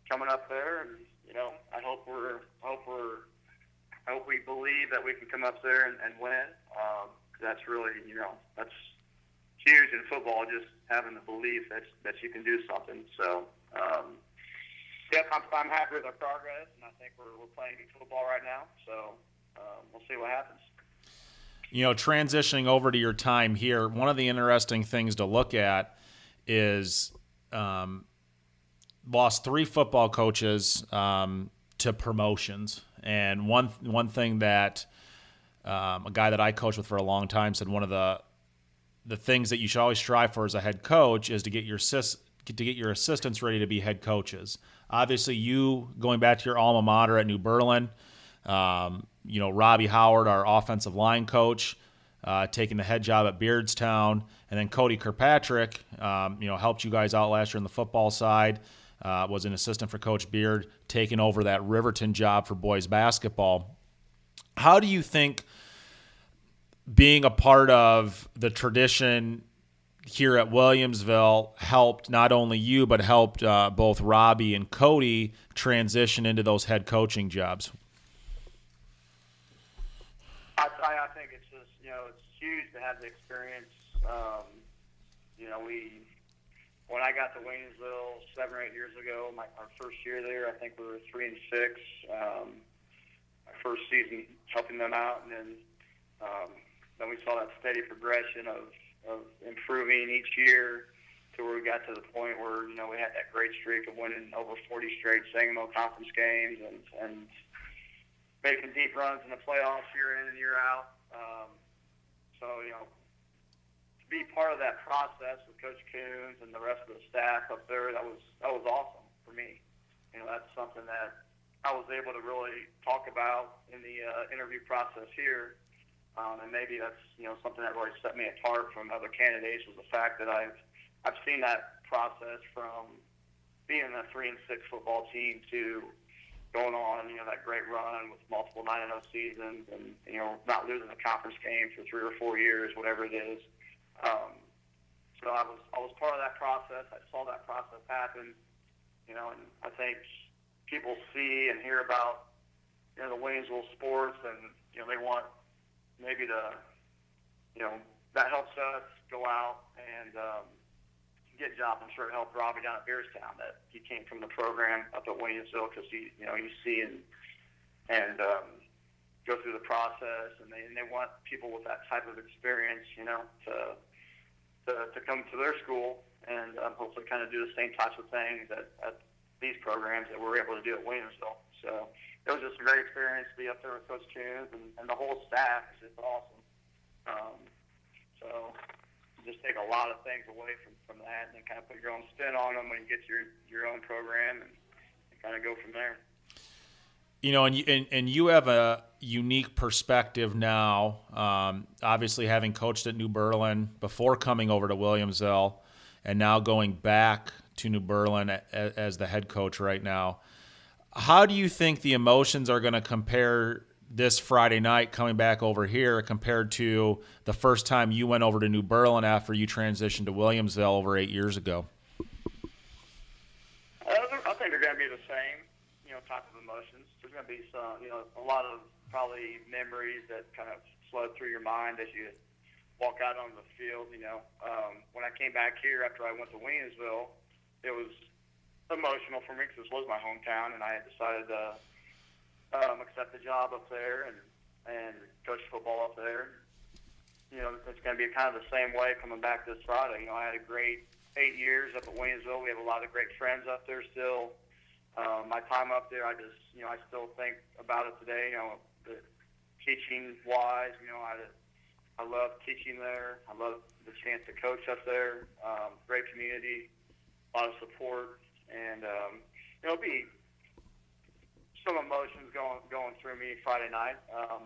[SPEAKER 6] coming up there. And, I hope we believe that we can come up there and win. That's really, that's huge in football, just having the belief that you can do something. So, I'm happy with our progress, and I think we're playing good football right now. So we'll see what happens.
[SPEAKER 3] Transitioning over to your time here, one of the interesting things to look at is lost 3 football coaches to promotions. And one thing that a guy that I coached with for a long time said, one of the things that you should always strive for as a head coach is to get your assistants ready to be head coaches. Obviously, you going back to your alma mater at New Berlin, Robbie Howard, our offensive line coach, taking the head job at Beardstown, and then Cody Kirkpatrick, helped you guys out last year on the football side. Was an assistant for Coach Beard, taking over that Riverton job for boys basketball. How do you think being a part of the tradition here at Williamsville helped not only you, but helped both Robbie and Cody transition into those head coaching jobs?
[SPEAKER 6] I think it's just, it's huge to have the experience. When I got to Williamsville 7 or 8 years ago, our first year there, I think we were 3-6. My first season helping them out, and then we saw that steady progression of improving each year to where we got to the point where we had that great streak of winning over 40 straight Sangamo Conference games and making deep runs in the playoffs year in and year out. To be part of that process with Coach Kunz and the rest of the staff up there, that was awesome for me. That's something that I was able to really talk about in the interview process here, and maybe that's something that really set me apart from other candidates, was the fact that I've seen that process from being a 3-6 football team to going on that great run with multiple 9-0 seasons and not losing a conference game for 3 or 4 years, whatever it is. So I was part of that process. I saw that process happen, and I think people see and hear about the Williamsville sports, and they want maybe that helps us go out and get jobs. I'm sure it helped Robbie down at Beardstown that he came from the program up at Williamsville, because you see and go through the process, and they want people with that type of experience, to come to their school and hopefully kind of do the same types of things at these programs that we're able to do at Williamsville. So it was just a great experience to be up there with Coach Kunz and the whole staff is just awesome. So you just take a lot of things away from that and then kind of put your own spin on them when you get your own program and kind of go from there.
[SPEAKER 3] And you have a unique perspective now, obviously having coached at New Berlin before coming over to Williamsville and now going back to New Berlin as the head coach right now. How do you think the emotions are going to compare this Friday night coming back over here compared to the first time you went over to New Berlin after you transitioned to Williamsville over 8 years ago?
[SPEAKER 6] I think they're going to be the same, type of emotions. There's going to be some, a lot of probably memories that kind of flood through your mind as you walk out on the field. When I came back here after I went to Williamsville, it was emotional for me because this was my hometown, and I had decided to accept the job up there and coach football up there. It's going to be kind of the same way coming back this Friday. I had a great 8 years up at Williamsville. We have a lot of great friends up there still. My time up there, I still think about it today. The teaching wise, I love teaching there. I love the chance to coach up there. Great community, a lot of support, and it'll be some emotions going through me Friday night. I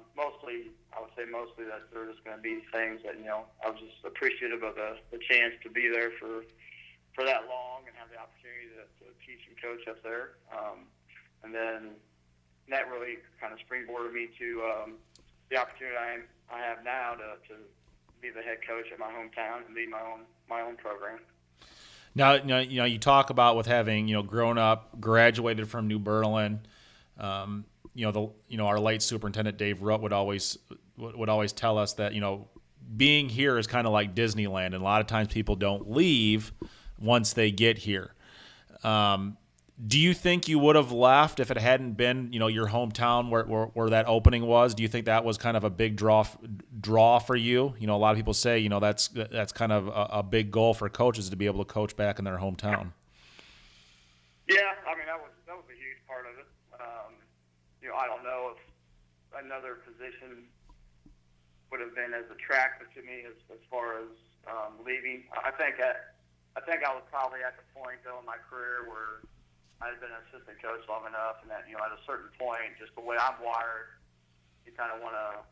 [SPEAKER 6] would say mostly that they're just going to be things that I was just appreciative of the chance to be there for that long and have the opportunity to teach and coach up there. And then that really kind of springboarded me to the opportunity I have now to be the head coach at my hometown and lead my own program.
[SPEAKER 3] Now, you talk about with having grown up, graduated from New Berlin. Our late Superintendent Dave Root would always tell us that being here is kind of like Disneyland, and a lot of times people don't leave once they get here. Do you think you would have left if it hadn't been your hometown where that opening was? Do you think that was kind of a big draw for you? A lot of people say that's kind of a big goal for coaches to be able to coach back in their hometown.
[SPEAKER 6] Yeah, I mean that was a huge part of it. I don't know if another position would have been as attractive to me as far as leaving. I think I was probably at the point though in my career where I had been an assistant coach long enough, and that at a certain point, just the way I'm wired, you kind of want to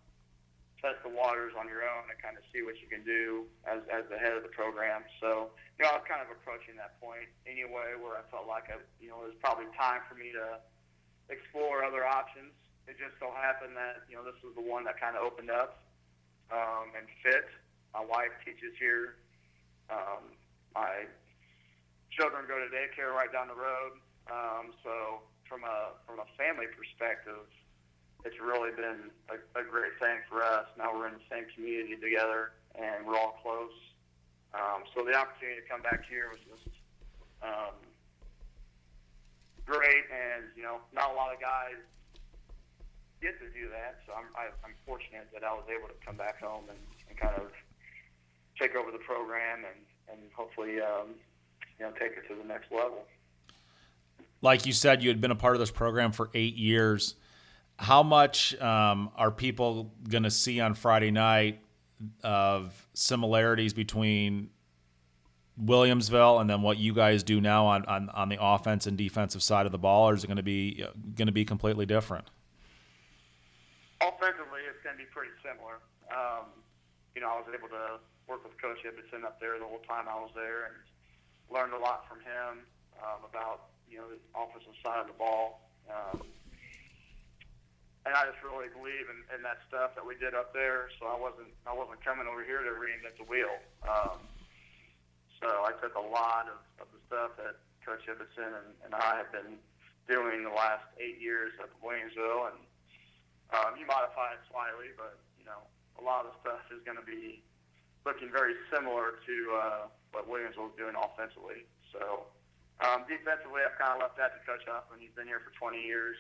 [SPEAKER 6] test the waters on your own and kind of see what you can do as the head of the program. So I was kind of approaching that point anyway, where I felt like it was probably time for me to explore other options. It just so happened that this was the one that kind of opened up and fit. My wife teaches here. My children go to daycare right down the road. So from a family perspective, it's really been a great thing for us. Now we're in the same community together, and we're all close. So the opportunity to come back here was just great, and not a lot of guys get to do that. So I'm fortunate that I was able to come back home and kind of take over the program and hopefully take it to the next level.
[SPEAKER 3] Like you said, you had been a part of this program for 8 years. How much are people going to see on Friday night of similarities between Williamsville and then what you guys do now on the offense and defensive side of the ball, or is it going to be completely different?
[SPEAKER 6] Offensively, it's going to be pretty similar. I was able to work with Coach Ibbotson up there the whole time I was there, and learned a lot from him about the offensive side of the ball. And I just really believe in that stuff that we did up there. So I wasn't coming over here to reinvent the wheel. So I took a lot of the stuff that Coach Ibbotson and I have been doing the last 8 years at Williamsville, and you modify it slightly, but a lot of the stuff is going to be looking very similar to what Williamsville is doing offensively. So defensively, I've kind of left that to Coach Huffman. He's been here for 20 years.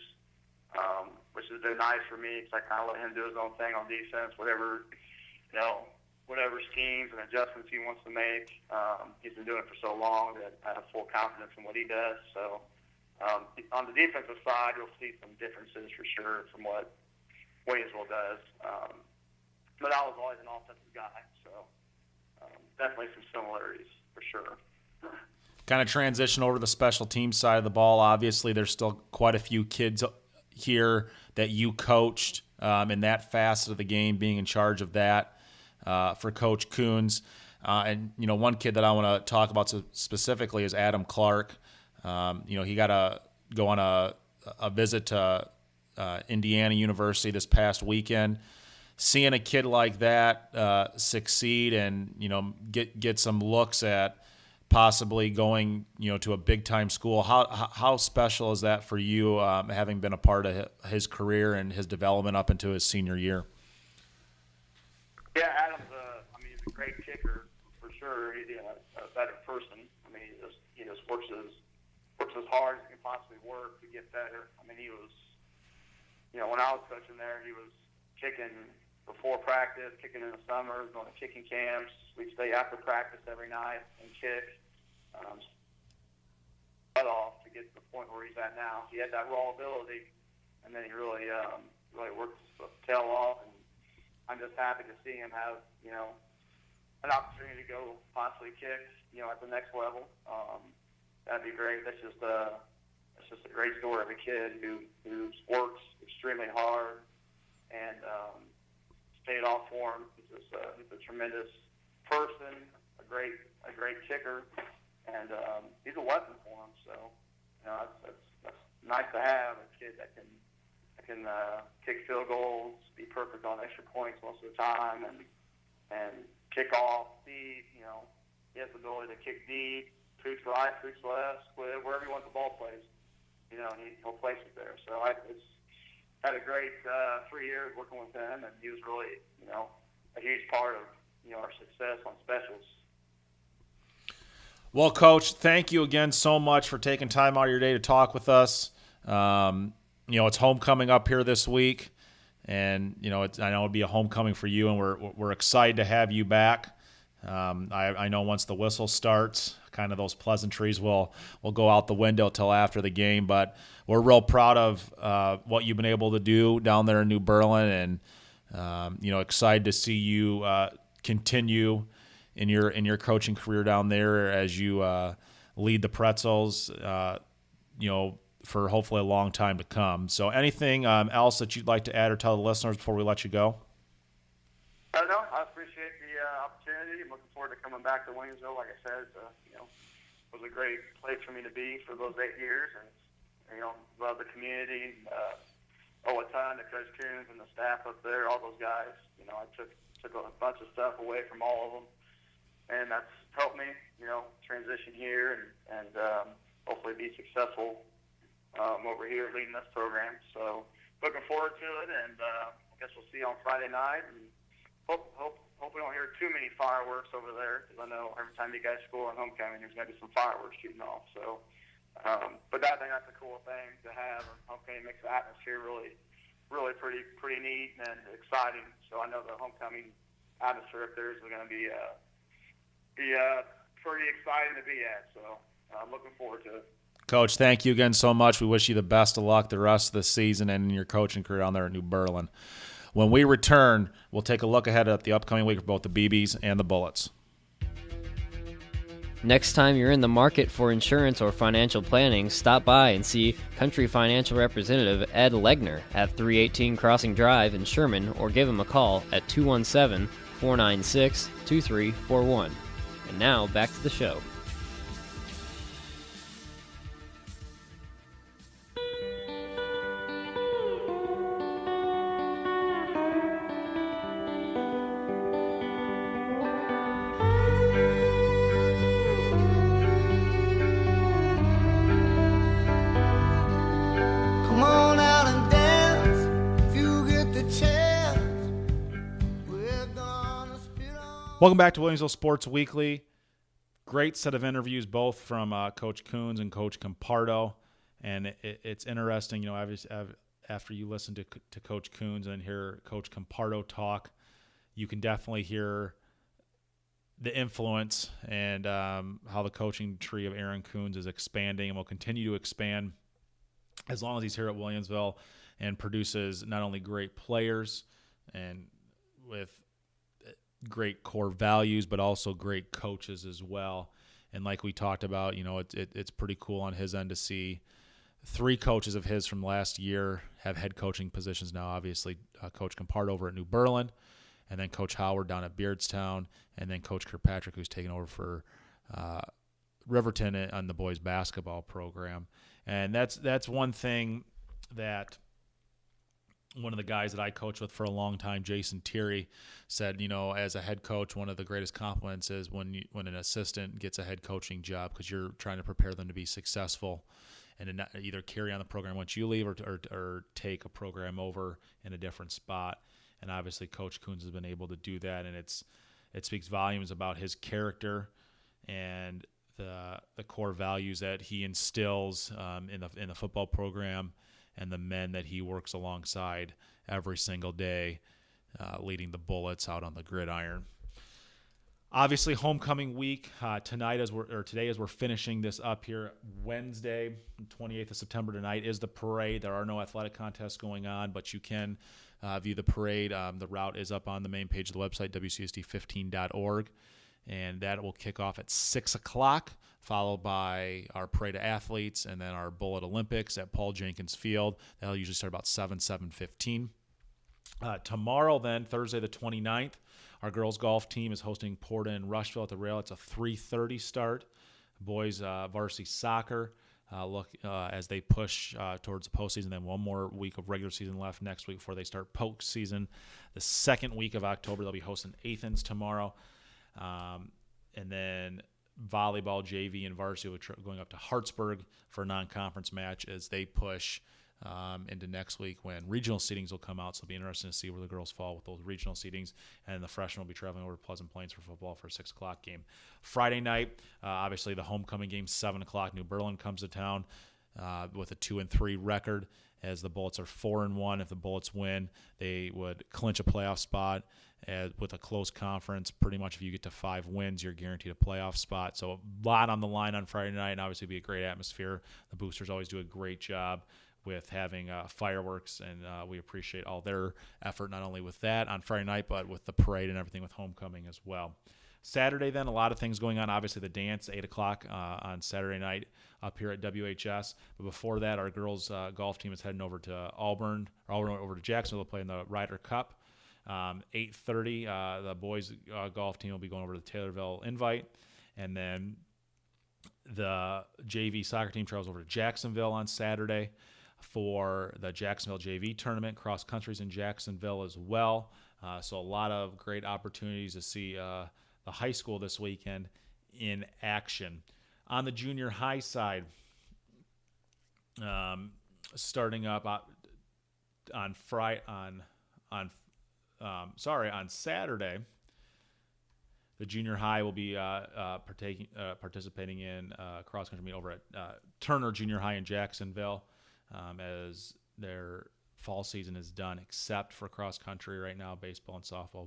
[SPEAKER 6] Which has been nice for me because I kind of let him do his own thing on defense, whatever schemes and adjustments he wants to make. He's been doing it for so long that I have full confidence in what he does. So on the defensive side, you'll see some differences for sure from what Williamsville does. But I was always an offensive guy, so definitely some similarities for sure.
[SPEAKER 3] Kind of transition over to the special teams side of the ball. Obviously, there's still quite a few kids here that you coached in that facet of the game, being in charge of that for Coach Kunz. And one kid that I want to talk about specifically is Adam Clark. He got to go on a visit to Indiana University this past weekend. Seeing a kid like that succeed and get some looks at possibly going to a big time school, how special is that for you, having been a part of his career and his development up into his senior year?
[SPEAKER 6] Yeah, Adam's he's a great kicker for sure. He's a better person. I mean, he just works as hard as he can possibly work to get better. I mean, he was when I was coaching there, he was kicking before practice, kicking in the summers, going to kicking camps. We'd stay after practice every night and kick. Cut off to get to the point where he's at now. He had that raw ability, and then he really worked his tail off. And I'm just happy to see him have an opportunity to go possibly kick at the next level. That'd be great. That's just a great story of a kid who works extremely hard and paid off for him. He's a tremendous person, a great kicker, and he's a weapon for him. So that's nice to have a kid that can kick field goals, be perfect on extra points most of the time, and kick off deep. He has the ability to kick deep, pooch right, pooch left, split, wherever he wants the ball placed. He'll place it there. So it's had a great 3 years working with him, and he was really a huge part of our success on specials.
[SPEAKER 3] Well, Coach, thank you again so much for taking time out of your day to talk with us. It's homecoming up here this week, and I know it'll be a homecoming for you, and we're excited to have you back. I know once the whistle starts, kind of those pleasantries will go out the window till after the game, but we're real proud of what you've been able to do down there in New Berlin, and excited to see you continue in your coaching career down there as you lead the Pretzels, for hopefully a long time to come. So anything else that you'd like to add or tell the listeners before we let you go?
[SPEAKER 6] No, I appreciate the opportunity. I'm looking forward to coming back to Williamsville. Like I said, it was a great place for me to be for those 8 years, and love the community. Owe a ton to Coach Kunz and the staff up there, all those guys. I took a bunch of stuff away from all of them, and that's helped me, transition here and hopefully be successful over here leading this program. So looking forward to it, and I guess we'll see you on Friday night. And hope we don't hear too many fireworks over there, because I know every time you guys score on homecoming, there's going to be some fireworks shooting off. So, but I think that's a cool thing to have. Homecoming makes the atmosphere really pretty neat and exciting. So I know the homecoming atmosphere up there is going to be pretty exciting to be at. So I'm looking forward to it.
[SPEAKER 3] Coach, thank you again so much. We wish you the best of luck the rest of the season and in your coaching career down there at New Berlin. When we return, we'll take a look ahead at the upcoming week for both the BBs and the Bullets.
[SPEAKER 1] Next time you're in the market for insurance or financial planning, stop by and see Country Financial Representative Ed Legner at 318 Crossing Drive in Sherman, or give him a call at 217-496-2341. And now, back to the show.
[SPEAKER 3] Welcome back to Williamsville Sports Weekly. Great set of interviews, both from Coach Kunz and Coach Compardo. And it's interesting, after you listen to Coach Kunz and hear Coach Compardo talk, you can definitely hear the influence and how the coaching tree of Aaron Kunz is expanding and will continue to expand as long as he's here at Williamsville and produces not only great players and with great core values, but also great coaches as well. And like we talked about, it's pretty cool on his end to see 3 coaches of his from last year have head coaching positions now. Obviously, Coach Compardo over at New Berlin, and then Coach Howard down at Beardstown, and then Coach Kirkpatrick, who's taken over for Riverton on the boys basketball program. And that's one thing that one of the guys that I coached with for a long time, Jason Thierry, said, as a head coach, one of the greatest compliments is when an assistant gets a head coaching job, because you're trying to prepare them to be successful and to not either carry on the program once you leave or take a program over in a different spot. And obviously Coach Kunz has been able to do that, and it speaks volumes about his character and the core values that he instills in the football program and the men that he works alongside every single day, leading the Bullets out on the gridiron. Obviously, homecoming week today, as we're finishing this up here, Wednesday, 28th of September tonight is the parade. There are no athletic contests going on, but you can view the parade. The route is up on the main page of the website, wcsd15.org, and that will kick off at 6 o'clock, followed by our parade of athletes, and then our Bullet Olympics at Paul Jenkins Field. That'll usually start about 7:15. Tomorrow, then, Thursday the 29th, our girls golf team is hosting Porta and Rushville at the Rail. It's a 3:30 start. Boys varsity soccer as they push towards the postseason. Then one more week of regular season left next week before they start postseason. The second week of October, they'll be hosting Athens tomorrow. And then volleyball, JV, and varsity will be going up to Hartsburg for a non-conference match as they push into next week when regional seedings will come out. So it'll be interesting to see where the girls fall with those regional seedings. And the freshmen will be traveling over to Pleasant Plains for football for a 6 o'clock game. Friday night, obviously the homecoming game, 7 o'clock. New Berlin comes to town with a 2-3 record as the Bullets are 4-1. If the Bullets win, they would clinch a playoff spot. With a close conference, pretty much if you get to 5 wins, you're guaranteed a playoff spot. So a lot on the line on Friday night, and obviously be a great atmosphere. The boosters always do a great job with having fireworks, and we appreciate all their effort, not only with that on Friday night, but with the parade and everything with homecoming as well. Saturday, then, a lot of things going on. Obviously, the dance, 8 o'clock on Saturday night up here at WHS. But before that, our girls' golf team is heading over to Auburn, or over to Jacksonville to play in the Ryder Cup. 8:30, the boys' golf team will be going over to the Taylorville Invite. And then the JV soccer team travels over to Jacksonville on Saturday for the Jacksonville JV tournament. Cross country's in Jacksonville as well. So a lot of great opportunities to see the high school this weekend in action. On the junior high side, starting up on Saturday, the junior high will be participating in cross country meet over at Turner Junior High in Jacksonville, as their fall season is done, except for cross country right now. Baseball and softball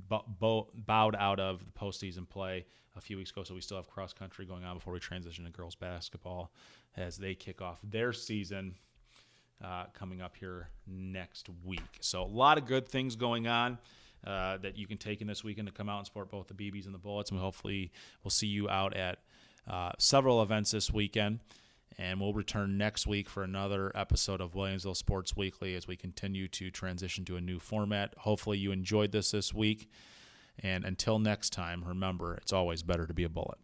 [SPEAKER 3] bowed out of the postseason play a few weeks ago, so we still have cross country going on before we transition to girls basketball as they kick off their season coming up here next week. So a lot of good things going on that you can take in this weekend to come out and support both the BBs and the Bullets, and hopefully we'll see you out at several events this weekend. And we'll return next week for another episode of Williamsville Sports Weekly as we continue to transition to a new format. Hopefully you enjoyed this week. And until next time, remember, it's always better to be a Bullet.